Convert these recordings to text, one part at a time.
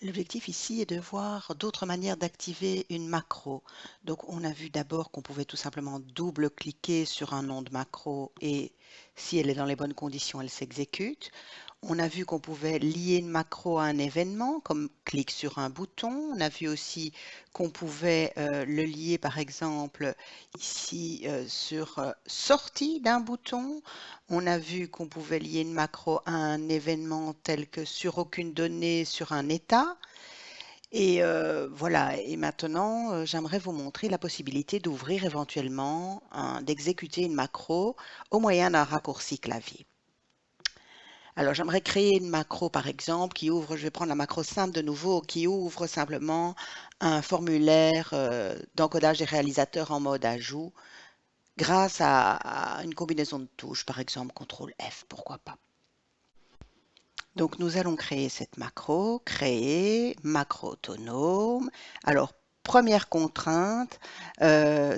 L'objectif ici est de voir d'autres manières d'activer une macro. Donc on a vu d'abord qu'on pouvait tout simplement double-cliquer sur un nom de macro et si elle est dans les bonnes conditions, elle s'exécute. On a vu qu'on pouvait lier une macro à un événement, comme clic sur un bouton. On a vu aussi qu'on pouvait le lier, par exemple, ici sur sortie d'un bouton. On a vu qu'on pouvait lier une macro à un événement tel que sur aucune donnée, sur un état. Et voilà, et maintenant, j'aimerais vous montrer la possibilité d'ouvrir éventuellement, d'exécuter une macro au moyen d'un raccourci clavier. Alors, j'aimerais créer une macro, par exemple, qui ouvre, je vais prendre la macro simple de nouveau, qui ouvre simplement un formulaire d'encodage des réalisateurs en mode ajout grâce à une combinaison de touches, par exemple, CTRL F, pourquoi pas. Donc, nous allons créer cette macro, créer, macro autonome. Alors, première contrainte,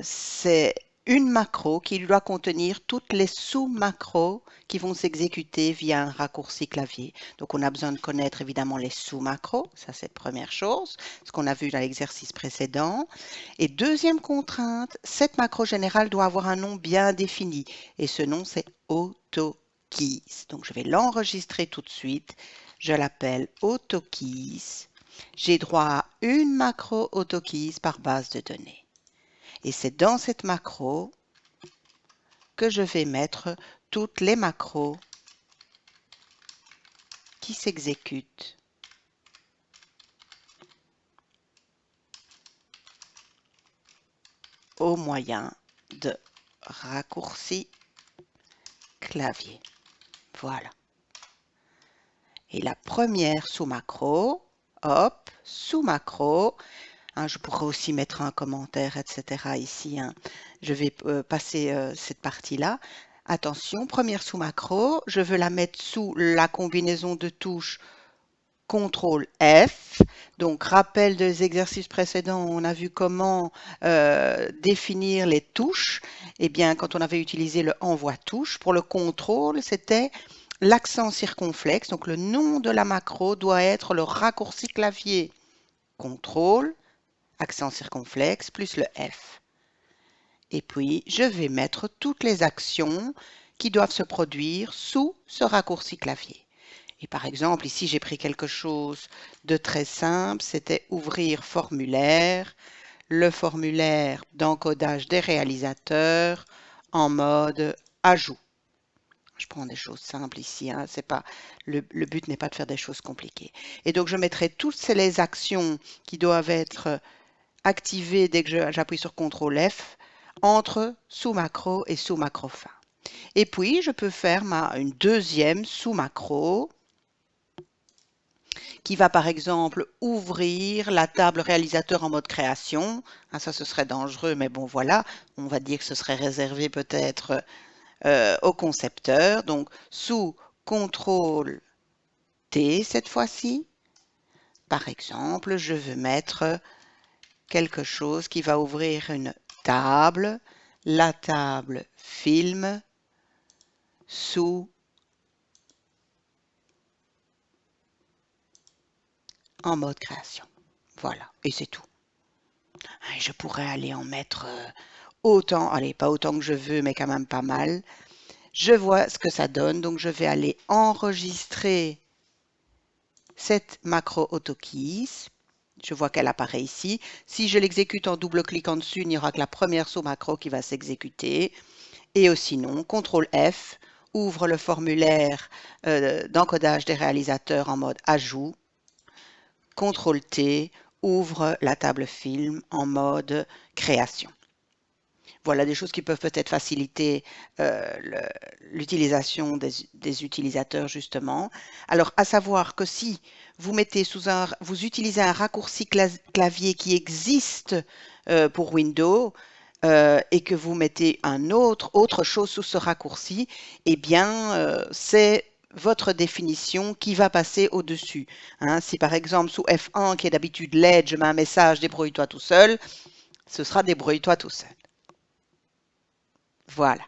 c'est une macro qui doit contenir toutes les sous-macros qui vont s'exécuter via un raccourci clavier. Donc, on a besoin de connaître évidemment les sous-macros, ça c'est première chose, ce qu'on a vu dans l'exercice précédent. Et deuxième contrainte, cette macro générale doit avoir un nom bien défini, et ce nom c'est AutoKeys. Donc, je vais l'enregistrer tout de suite. Je l'appelle AutoKeys. J'ai droit à une macro AutoKeys par base de données. Et c'est dans cette macro que je vais mettre toutes les macros qui s'exécutent au moyen de raccourcis clavier. Voilà. Et la première sous-macro, hop, sous-macro, je pourrais aussi mettre un commentaire, etc. ici. Je vais passer cette partie-là. Attention, première sous-macro, je veux la mettre sous la combinaison de touches CTRL F. Donc, rappel des exercices précédents, on a vu comment définir les touches. Eh bien, quand on avait utilisé le envoi touche, pour le contrôle, c'était l'accent circonflexe. Donc, le nom de la macro doit être le raccourci clavier CTRL, accent circonflexe, plus le F. Et puis, je vais mettre toutes les actions qui doivent se produire sous ce raccourci clavier. Et par exemple, ici, j'ai pris quelque chose de très simple, c'était ouvrir formulaire, le formulaire d'encodage des réalisateurs en mode ajout. Je prends des choses simples ici, c'est pas, le but n'est pas de faire des choses compliquées. Et donc, je mettrai toutes les actions qui doivent être activées dès que j'appuie sur CTRL F entre sous-macro et sous-macro fin. Et puis, je peux faire une deuxième sous-macro qui va par exemple ouvrir la table réalisateur en mode création. Ça, ce serait dangereux, mais bon, voilà, on va dire que ce serait réservé peut-être au concepteur. Donc, sous CTRL T cette fois-ci, par exemple, je veux mettre quelque chose qui va ouvrir une table, la table film, sous en mode création. Voilà, et c'est tout. Je pourrais aller en mettre autant, allez, pas autant que je veux, mais quand même pas mal. Je vois ce que ça donne, donc je vais aller enregistrer cette macro AutoKeys. Je vois qu'elle apparaît ici. Si je l'exécute en double-cliquant dessus, il n'y aura que la première sous-macro qui va s'exécuter. Et sinon, CTRL F ouvre le formulaire d'encodage des réalisateurs en mode ajout. CTRL T ouvre la table film en mode création. Voilà des choses qui peuvent peut-être faciliter l'utilisation des utilisateurs justement. Alors, à savoir que si vous mettez vous utilisez un raccourci clavier qui existe pour Windows et que vous mettez autre chose sous ce raccourci, eh bien, c'est votre définition qui va passer au-dessus. Si par exemple sous F1 qui est d'habitude LED, je mets un message débrouille-toi tout seul, ce sera débrouille-toi tout seul. Voilà.